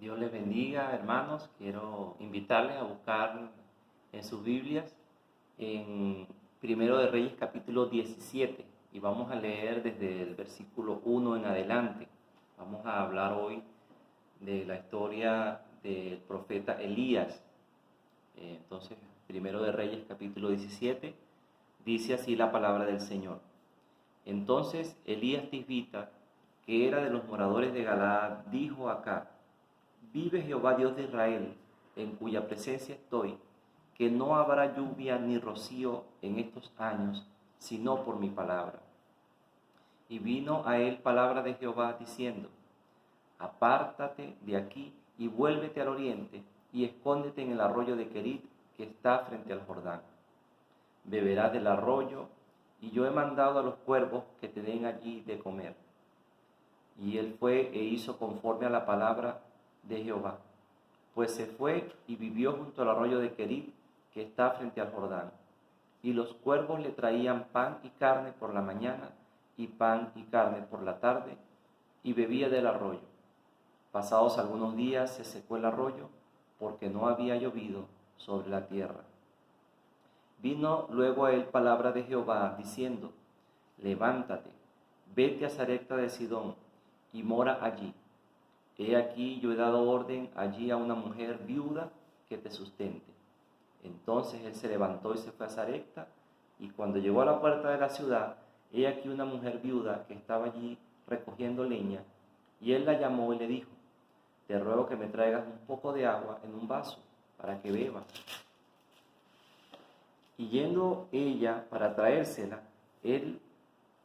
Dios les bendiga, hermanos. Quiero invitarles a buscar en sus Biblias en Primero de Reyes capítulo 17 y vamos a leer desde el versículo 1 en adelante. Vamos a hablar hoy de la historia del profeta Elías. Entonces, Primero de Reyes capítulo 17 dice así la palabra del Señor. Entonces Elías Tisbita, que era de los moradores de Galaad, dijo a Acab: Vive Jehová Dios de Israel, en cuya presencia estoy, que no habrá lluvia ni rocío en estos años, sino por mi palabra. Y vino a él palabra de Jehová diciendo: Apártate de aquí y vuélvete al oriente, y escóndete en el arroyo de Querit, que está frente al Jordán. Beberás del arroyo, y yo he mandado a los cuervos que te den allí de comer. Y él fue e hizo conforme a la palabra de Jehová, pues se fue y vivió junto al arroyo de Querit, que está frente al Jordán. Y los cuervos le traían pan y carne por la mañana, y pan y carne por la tarde, y bebía del arroyo. Pasados algunos días se secó el arroyo, porque no había llovido sobre la tierra. Vino luego a él palabra de Jehová, diciendo: Levántate, vete a Sarepta de Sidón, y mora allí. He aquí yo he dado orden allí a una mujer viuda que te sustente. Entonces él se levantó y se fue a Sarepta, y cuando llegó a la puerta de la ciudad, he aquí una mujer viuda que estaba allí recogiendo leña, y él la llamó y le dijo: Te ruego que me traigas un poco de agua en un vaso, para que beba. Y yendo ella para traérsela, él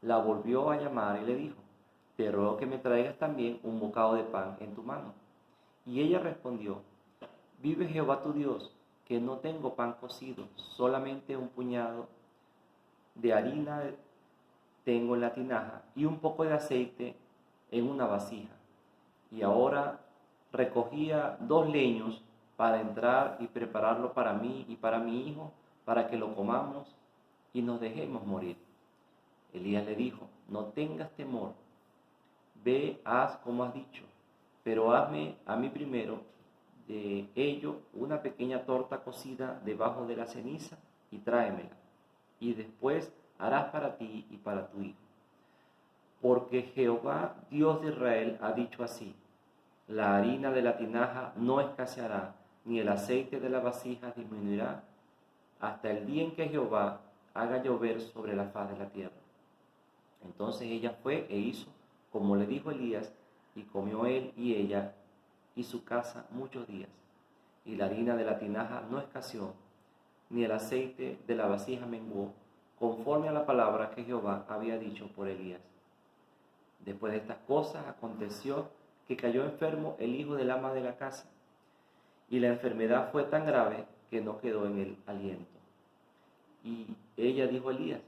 la volvió a llamar y le dijo: Te ruego que me traigas también un bocado de pan en tu mano. Y ella respondió: Vive Jehová tu Dios, que no tengo pan cocido, solamente un puñado de harina tengo en la tinaja y un poco de aceite en una vasija. Y ahora recogía 2 leños para entrar y prepararlo para mí y para mi hijo, para que lo comamos y nos dejemos morir. Elías le dijo: No tengas temor, ve, haz como has dicho, pero hazme a mí primero de ello una pequeña torta cocida debajo de la ceniza y tráemela, y después harás para ti y para tu hijo. Porque Jehová, Dios de Israel, ha dicho así: La harina de la tinaja no escaseará, ni el aceite de la vasija disminuirá, hasta el día en que Jehová haga llover sobre la faz de la tierra. Entonces ella fue e hizo como le dijo Elías, y comió él y ella y su casa muchos días. Y la harina de la tinaja no escaseó, ni el aceite de la vasija menguó, conforme a la palabra que Jehová había dicho por Elías. Después de estas cosas aconteció que cayó enfermo el hijo del ama de la casa, y la enfermedad fue tan grave que no quedó en él aliento. Y ella dijo a Elías: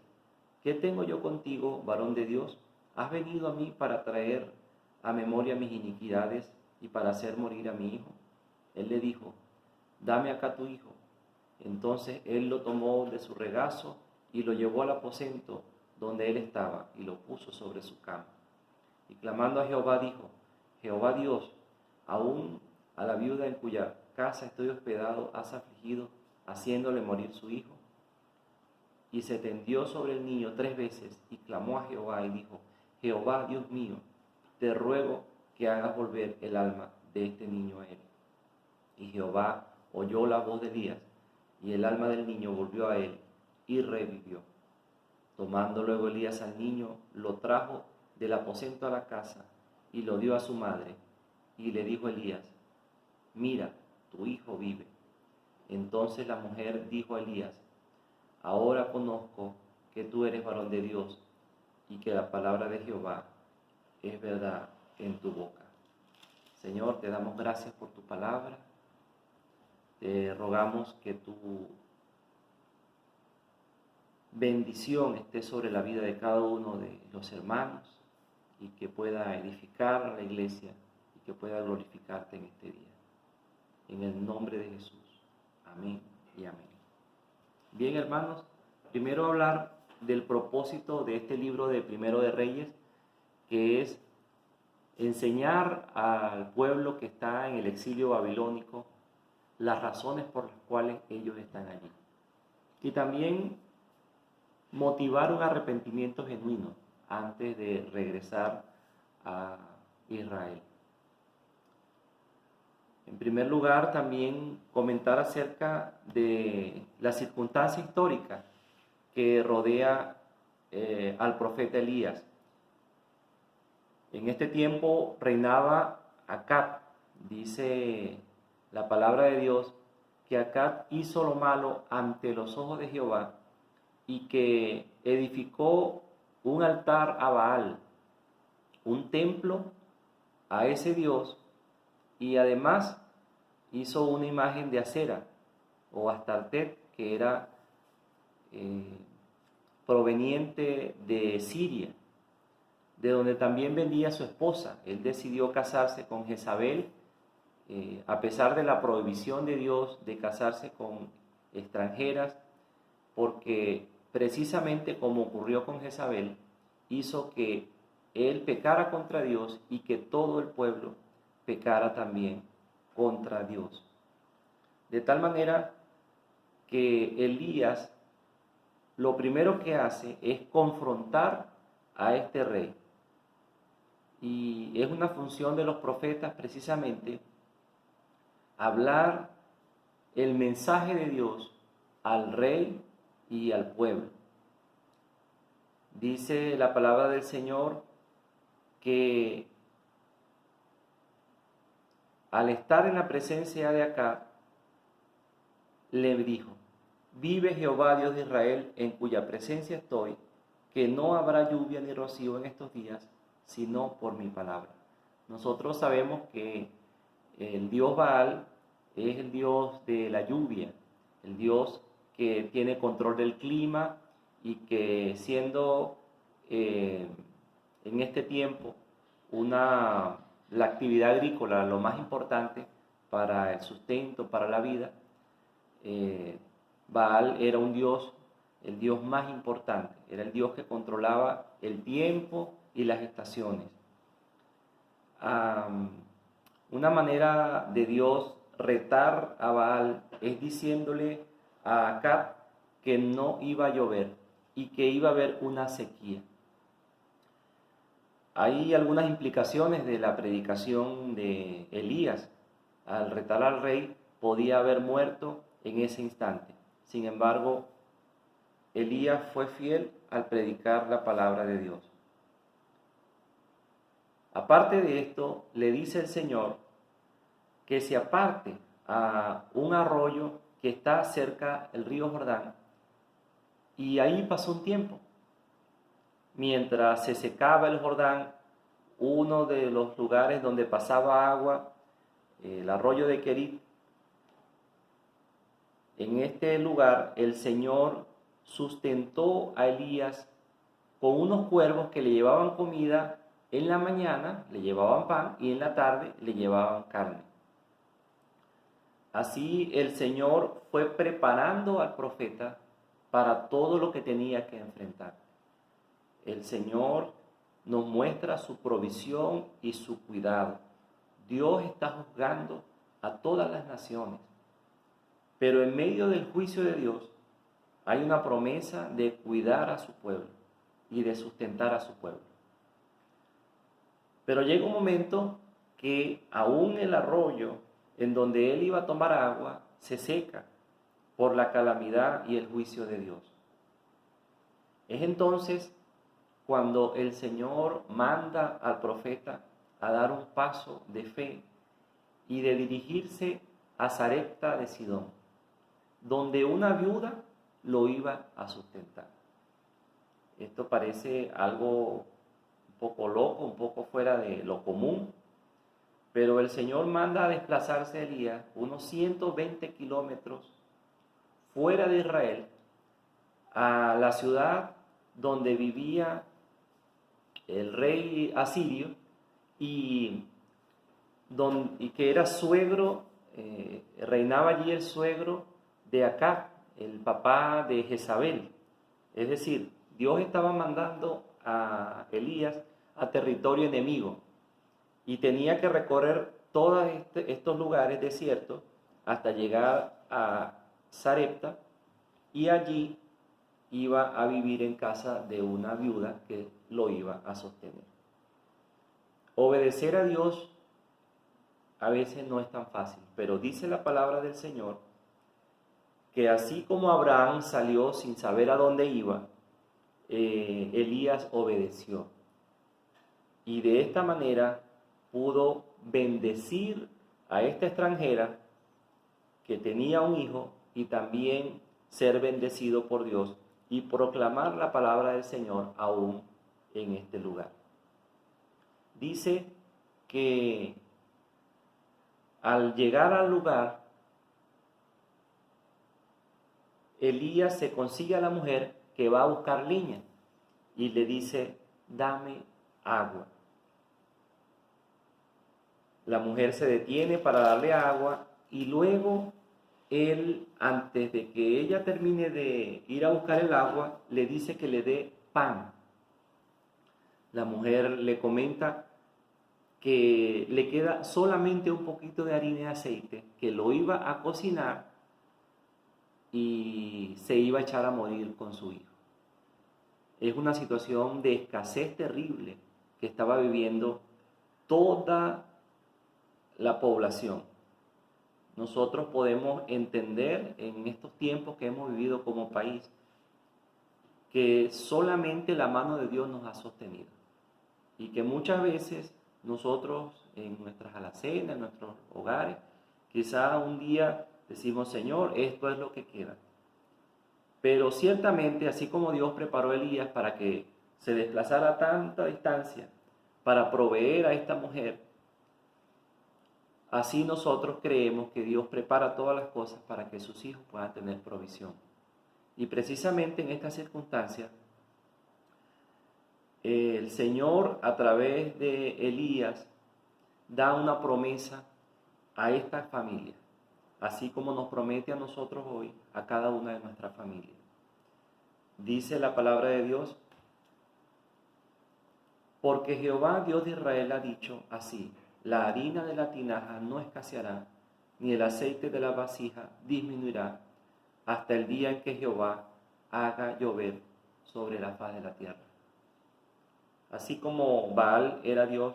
¿Qué tengo yo contigo, varón de Dios? ¿Has venido a mí para traer a memoria mis iniquidades y para hacer morir a mi hijo? Él le dijo: Dame acá tu hijo. Entonces él lo tomó de su regazo y lo llevó al aposento donde él estaba y lo puso sobre su cama. Y clamando a Jehová dijo: Jehová Dios, aún a la viuda en cuya casa estoy hospedado has afligido, haciéndole morir su hijo. Y se tendió sobre el niño 3 veces y clamó a Jehová y dijo: Jehová Dios mío, te ruego que hagas volver el alma de este niño a él. Y Jehová oyó la voz de Elías, y el alma del niño volvió a él y revivió. Tomando luego Elías al niño, lo trajo del aposento a la casa y lo dio a su madre. Y le dijo Elías: Mira, tu hijo vive. Entonces la mujer dijo a Elías: Ahora conozco que tú eres varón de Dios y que la palabra de Jehová es verdad en tu boca. Señor, te damos gracias por tu palabra. Te rogamos que tu bendición esté sobre la vida de cada uno de los hermanos y que pueda edificar a la iglesia y que pueda glorificarte en este día. En el nombre de Jesús. Amén y amén. Bien, hermanos, primero hablar del propósito de este libro de Primero de Reyes, que es enseñar al pueblo que está en el exilio babilónico las razones por las cuales ellos están allí. Y también motivar un arrepentimiento genuino antes de regresar a Israel. En primer lugar, también comentar acerca de la circunstancia histórica que rodea al profeta Elías. En este tiempo reinaba Acab. Dice la palabra de Dios que Acab hizo lo malo ante los ojos de Jehová y que edificó un altar a Baal, un templo a ese Dios, y además hizo una imagen de Acera o Astartet, que era proveniente de Siria, de donde también vendía su esposa. Él decidió casarse con Jezabel, a pesar de la prohibición de Dios de casarse con extranjeras, porque precisamente como ocurrió con Jezabel, hizo que él pecara contra Dios y que todo el pueblo pecara también contra Dios. De tal manera que Elías lo primero que hace es confrontar a este rey. Y es una función de los profetas precisamente hablar el mensaje de Dios al rey y al pueblo. Dice la palabra del Señor que al estar en la presencia de Acab, le dijo: vive Jehová Dios de Israel, en cuya presencia estoy, que no habrá lluvia ni rocío en estos días, sino por mi palabra. Nosotros sabemos que el Dios Baal es el Dios de la lluvia, el Dios que tiene control del clima y que, siendo en este tiempo la actividad agrícola lo más importante para el sustento, para la vida, Baal era un dios, el dios más importante, era el dios que controlaba el tiempo y las estaciones. Una manera de Dios retar a Baal es diciéndole a Acab que no iba a llover y que iba a haber una sequía. Hay algunas implicaciones de la predicación de Elías. Al retar al rey, podía haber muerto en ese instante. Sin embargo, Elías fue fiel al predicar la palabra de Dios. Aparte de esto, le dice el Señor que se aparte a un arroyo que está cerca del río Jordán, y ahí pasó un tiempo. Mientras se secaba el Jordán, uno de los lugares donde pasaba agua, el arroyo de Querit, en este lugar el Señor sustentó a Elías con unos cuervos que le llevaban comida. En la mañana le llevaban pan y en la tarde le llevaban carne. Así el Señor fue preparando al profeta para todo lo que tenía que enfrentar. El Señor nos muestra su provisión y su cuidado. Dios está juzgando a todas las naciones, pero en medio del juicio de Dios hay una promesa de cuidar a su pueblo y de sustentar a su pueblo. Pero llega un momento que aún el arroyo en donde él iba a tomar agua se seca por la calamidad y el juicio de Dios. Es entonces cuando el Señor manda al profeta a dar un paso de fe y de dirigirse a Sarepta de Sidón, donde una viuda lo iba a sustentar. Esto parece algo un poco loco, un poco fuera de lo común, pero el Señor manda a desplazarse a Elías unos 120 kilómetros fuera de Israel, a la ciudad donde vivía el rey asirio y que era suegro, reinaba allí el suegro de Acab, el papá de Jezabel. Es decir, Dios estaba mandando a Elías a territorio enemigo. y tenía que recorrer todos estos lugares desiertos hasta llegar a Sarepta, y allí iba a vivir en casa de una viuda que lo iba a sostener. Obedecer a Dios a veces no es tan fácil, pero dice la palabra del Señor que así como Abraham salió sin saber a dónde iba, Elías obedeció. Y de esta manera pudo bendecir a esta extranjera que tenía un hijo y también ser bendecido por Dios y proclamar la palabra del Señor aún en este lugar. Dice que al llegar al lugar, Elías se consigue a la mujer que va a buscar leña y le dice, dame agua. La mujer se detiene para darle agua y luego él, antes de que ella termine de ir a buscar el agua, le dice que le dé pan. La mujer le comenta que le queda solamente un poquito de harina y aceite, que lo iba a cocinar y se iba a echar a morir con su hijo. Es una situación de escasez terrible que estaba viviendo toda la población. Nosotros podemos entender en estos tiempos que hemos vivido como país que solamente la mano de Dios nos ha sostenido y que muchas veces nosotros en nuestras alacenas, en nuestros hogares, quizá un día decimos, Señor, esto es lo que queda. Pero ciertamente, así como Dios preparó a Elías para que se desplazara a tanta distancia para proveer a esta mujer, así nosotros creemos que Dios prepara todas las cosas para que sus hijos puedan tener provisión. Y precisamente en esta circunstancia, el Señor a través de Elías da una promesa a esta familia, así como nos promete a nosotros hoy, a cada una de nuestras familias. Dice la palabra de Dios, porque Jehová, Dios de Israel, ha dicho así, la harina de la tinaja no escaseará, ni el aceite de la vasija disminuirá, hasta el día en que Jehová haga llover sobre la faz de la tierra. Así como Baal era Dios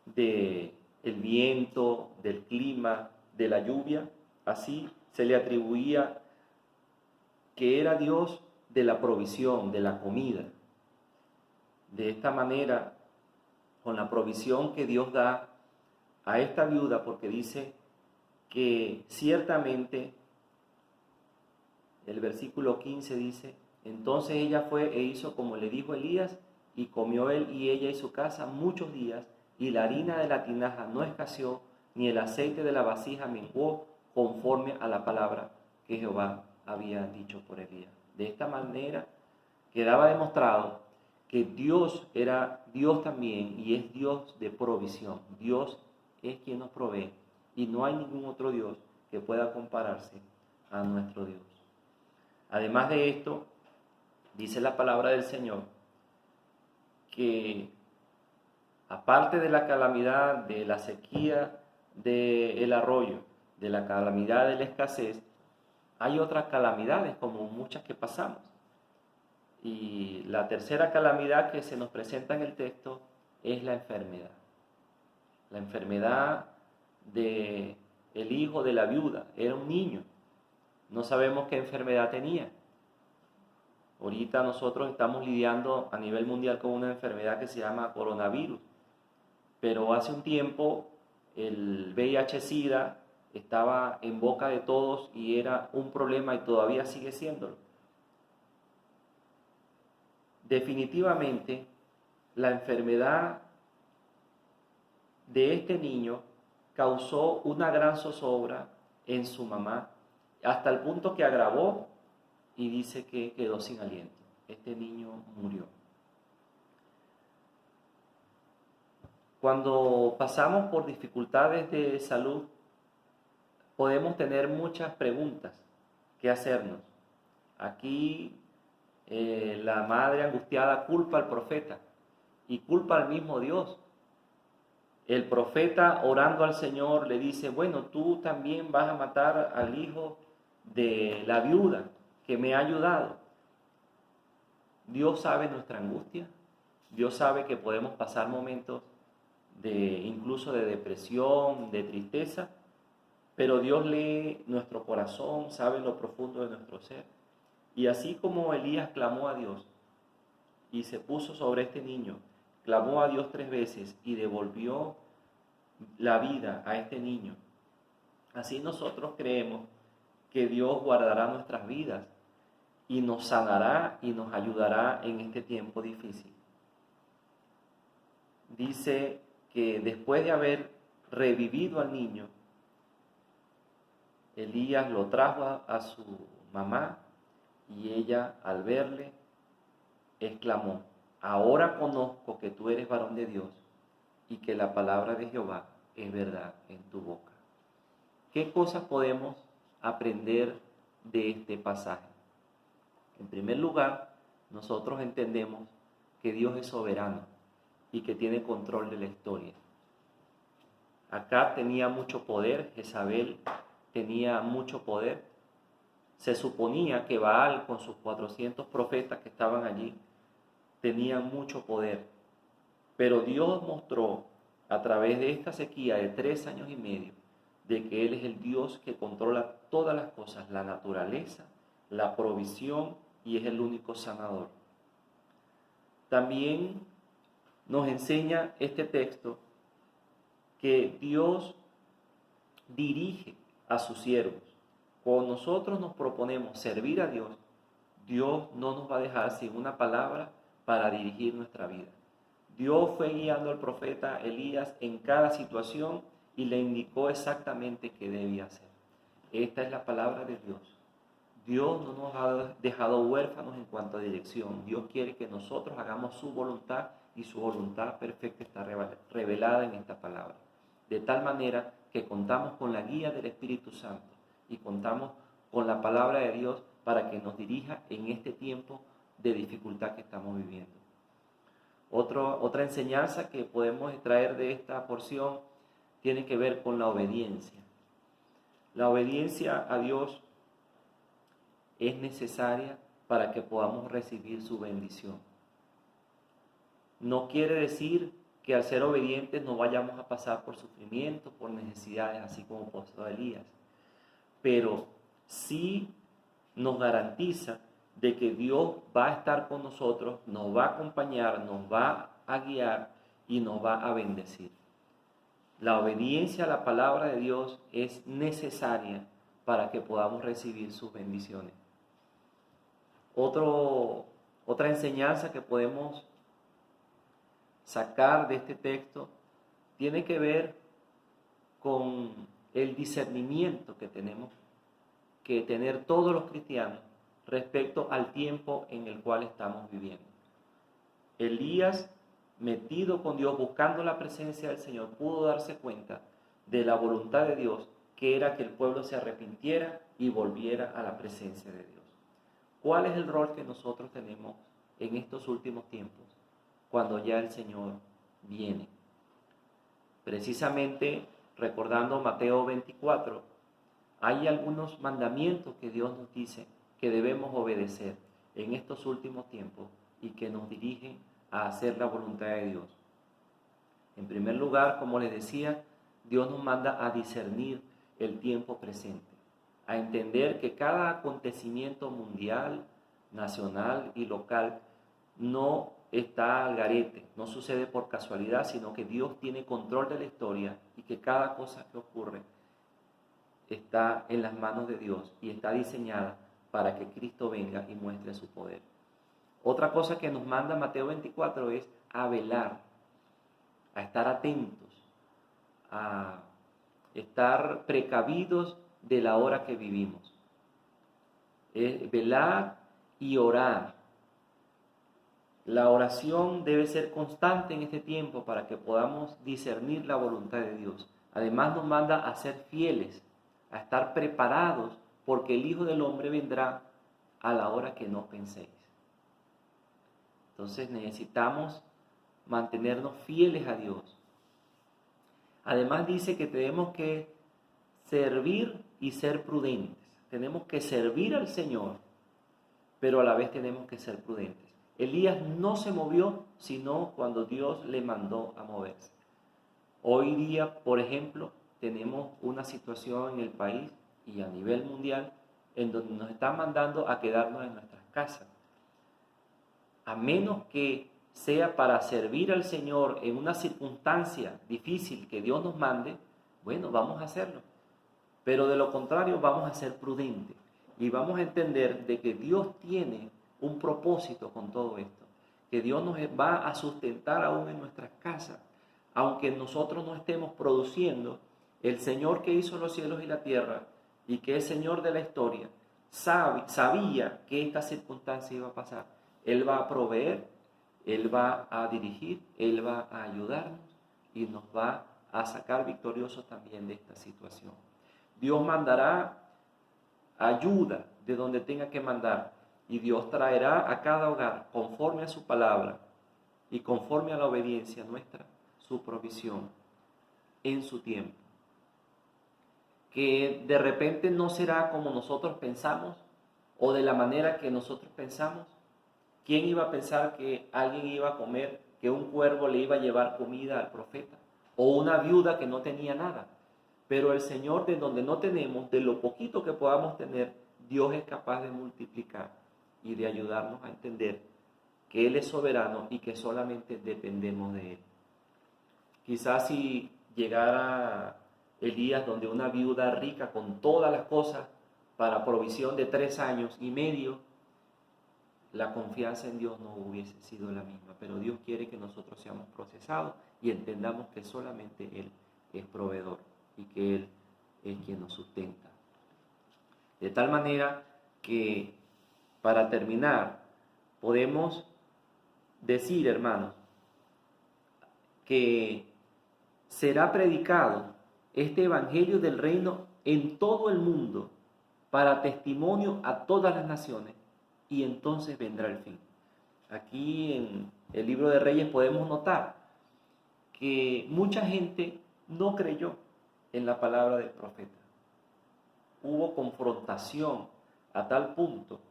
del viento, del clima, de la lluvia, así se le atribuía que era Dios de la provisión, de la comida. De esta manera, con la provisión que Dios da a esta viuda, porque dice que ciertamente, el versículo 15 dice, entonces ella fue e hizo como le dijo Elías, y comió él y ella y su casa muchos días, y la harina de la tinaja no escaseó, ni el aceite de la vasija menguó, conforme a la palabra que Jehová había dicho por Elías. De esta manera quedaba demostrado que Dios era Dios también y es Dios de provisión. Dios es quien nos provee y no hay ningún otro Dios que pueda compararse a nuestro Dios. Además de esto, dice la palabra del Señor que aparte de la calamidad, de la sequía, del arroyo, de la calamidad de la escasez, hay otras calamidades como muchas que pasamos. Y la tercera calamidad que se nos presenta en el texto es la enfermedad. La enfermedad del hijo de la viuda, era un niño. No sabemos qué enfermedad tenía. Ahorita nosotros estamos lidiando a nivel mundial con una enfermedad que se llama coronavirus. Pero hace un tiempo el VIH-Sida estaba en boca de todos y era un problema y todavía sigue siéndolo. Definitivamente, la enfermedad de este niño causó una gran zozobra en su mamá, hasta el punto que agravó y dice que quedó sin aliento. Este niño murió. Cuando pasamos por dificultades de salud, podemos tener muchas preguntas que hacernos. Aquí la madre angustiada culpa al profeta y culpa al mismo Dios, El profeta, orando al Señor, le dice, bueno, tú también vas a matar al hijo de la viuda que me ha ayudado. Dios sabe nuestra angustia. Dios sabe que podemos pasar momentos incluso de depresión, de tristeza, pero Dios lee nuestro corazón, sabe lo profundo de nuestro ser. Y así como Elías clamó a Dios y se puso sobre este niño, clamó a Dios 3 veces y devolvió la vida a este niño, así nosotros creemos que Dios guardará nuestras vidas y nos sanará y nos ayudará en este tiempo difícil. Dice que después de haber revivido al niño, Elías lo trajo a su mamá y ella, al verle, exclamó, ahora conozco que tú eres varón de Dios y que la palabra de Jehová es verdad en tu boca. ¿Qué cosas podemos aprender de este pasaje? En primer lugar, nosotros entendemos que Dios es soberano y que tiene control de la historia. Acá tenía mucho poder, Jezabel tenía mucho poder. Se suponía que Baal, con sus 400 profetas que estaban allí, tenían mucho poder. Pero Dios mostró a través de esta sequía de 3 años y medio de que Él es el Dios que controla todas las cosas, la naturaleza, la provisión, y es el único sanador. También nos enseña este texto que Dios dirige a sus siervos. Cuando nosotros nos proponemos servir a Dios, Dios no nos va a dejar sin una palabra para dirigir nuestra vida. Dios fue guiando al profeta Elías en cada situación y le indicó exactamente qué debía hacer. Esta es la palabra de Dios. Dios no nos ha dejado huérfanos en cuanto a dirección. Dios quiere que nosotros hagamos su voluntad y su voluntad perfecta está revelada en esta palabra. De tal manera que contamos con la guía del Espíritu Santo y contamos con la palabra de Dios para que nos dirija en este tiempo de dificultad que estamos viviendo. Otra enseñanza que podemos extraer de esta porción tiene que ver con la obediencia. La obediencia a Dios es necesaria para que podamos recibir su bendición. No quiere decir que al ser obedientes no vayamos a pasar por sufrimiento, por necesidades, así como pasó Elías. Pero sí nos garantiza de que Dios va a estar con nosotros, nos va a acompañar, nos va a guiar y nos va a bendecir. La obediencia a la palabra de Dios es necesaria para que podamos recibir sus bendiciones. Otra enseñanza que podemos sacar de este texto tiene que ver con el discernimiento que tenemos que tener todos los cristianos respecto al tiempo en el cual estamos viviendo. Elías, metido con Dios, buscando la presencia del Señor, pudo darse cuenta de la voluntad de Dios, que era que el pueblo se arrepintiera y volviera a la presencia de Dios. ¿Cuál es el rol que nosotros tenemos en estos últimos tiempos, cuando ya el Señor viene? Precisamente, recordando Mateo 24, hay algunos mandamientos que Dios nos dice que debemos obedecer en estos últimos tiempos y que nos dirigen a hacer la voluntad de Dios. En primer lugar, como les decía, Dios nos manda a discernir el tiempo presente, a entender que cada acontecimiento mundial, nacional y local no está al garete, no sucede por casualidad, sino que Dios tiene control de la historia y que cada cosa que ocurre está en las manos de Dios y está diseñada para que Cristo venga y muestre su poder. Otra cosa que nos manda Mateo 24 es a velar, a estar atentos, a estar precavidos de la hora que vivimos. Es velar y orar. La oración debe ser constante en este tiempo para que podamos discernir la voluntad de Dios. Además nos manda a ser fieles, a estar preparados, porque el Hijo del Hombre vendrá a la hora que no penséis. Entonces necesitamos mantenernos fieles a Dios, Además dice que tenemos que servir y ser prudentes. Tenemos que servir al Señor, pero a la vez tenemos que ser prudentes. Elías no se movió sino cuando Dios le mandó a moverse. Hoy día, por ejemplo, tenemos una situación en el país y a nivel mundial en donde nos están mandando a quedarnos en nuestras casas. A menos que sea para servir al Señor en una circunstancia difícil que Dios nos mande, bueno, vamos a hacerlo. Pero de lo contrario vamos a ser prudentes y vamos a entender de que Dios tiene un propósito con todo esto, que Dios nos va a sustentar aún en nuestras casas, aunque nosotros no estemos produciendo. El Señor que hizo los cielos y la tierra y que es Señor de la historia, sabía que esta circunstancia iba a pasar. Él va a proveer, Él va a dirigir, Él va a ayudarnos y nos va a sacar victoriosos también de esta situación. Dios mandará ayuda de donde tenga que mandar y Dios traerá a cada hogar conforme a su palabra y conforme a la obediencia nuestra, su provisión en su tiempo. Que de repente no será como nosotros pensamos o de la manera que nosotros pensamos. ¿Quién iba a pensar que alguien iba a comer, que un cuervo le iba a llevar comida al profeta? O una viuda que no tenía nada. Pero el Señor, de donde no tenemos, de lo poquito que podamos tener, Dios es capaz de multiplicar y de ayudarnos a entender que Él es soberano y que solamente dependemos de Él. Quizás si llegara Elías donde una viuda rica con todas las cosas para provisión de 3 años y medio, la confianza en Dios no hubiese sido la misma. Pero Dios quiere que nosotros seamos procesados y entendamos que solamente Él es proveedor y que Él es quien nos sustenta. De tal manera que, para terminar, podemos decir, hermanos, que será predicado este evangelio del reino en todo el mundo para testimonio a todas las naciones y entonces vendrá el fin. Aquí en el libro de Reyes podemos notar que mucha gente no creyó en la palabra del profeta. Hubo confrontación a tal punto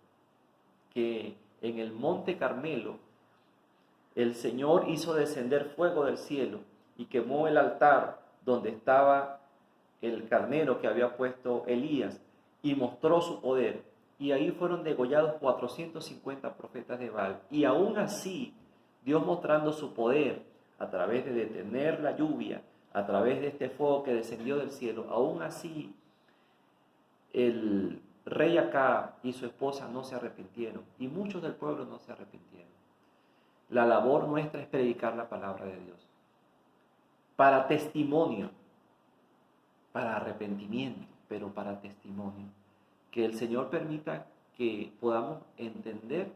que en el monte Carmelo el Señor hizo descender fuego del cielo y quemó el altar donde estaba el carnero que había puesto Elías y mostró su poder. Y ahí fueron degollados 450 profetas de Baal. Y aún así, Dios mostrando su poder a través de detener la lluvia, a través de este fuego que descendió del cielo, aún así el rey Acab y su esposa no se arrepintieron y muchos del pueblo no se arrepintieron. La labor nuestra es predicar la palabra de Dios para testimonio, para arrepentimiento, pero para testimonio. Que el Señor permita que podamos entender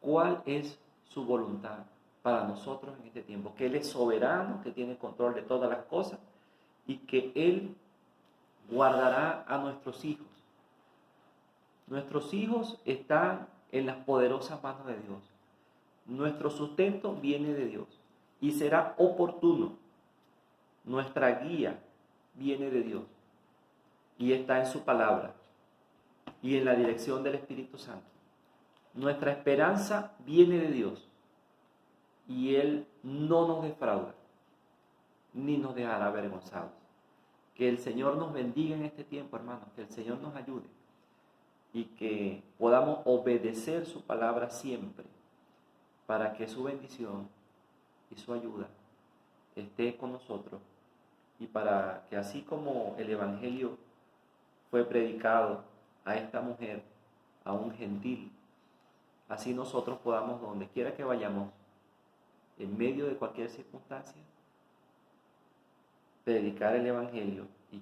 cuál es su voluntad para nosotros en este tiempo, que Él es soberano, que tiene control de todas las cosas y que Él guardará a nuestros hijos. Nuestros hijos están en las poderosas manos de Dios. Nuestro sustento viene de Dios y será oportuno. Nuestra guía viene de Dios y está en su palabra y en la dirección del Espíritu Santo. Nuestra esperanza viene de Dios y Él no nos defrauda ni nos dejará avergonzados. Que el Señor nos bendiga en este tiempo, hermanos, que el Señor nos ayude y que podamos obedecer su palabra siempre para que su bendición y su ayuda esté con nosotros y para que así como el Evangelio fue predicado a esta mujer, a un gentil, así nosotros podamos, donde quiera que vayamos, en medio de cualquier circunstancia, predicar el Evangelio y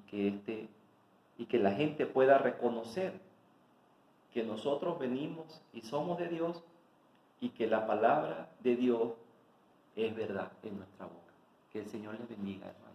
que la gente pueda reconocer que nosotros venimos y somos de Dios y que la palabra de Dios es verdad en nuestra boca. Que el Señor les bendiga, hermanos.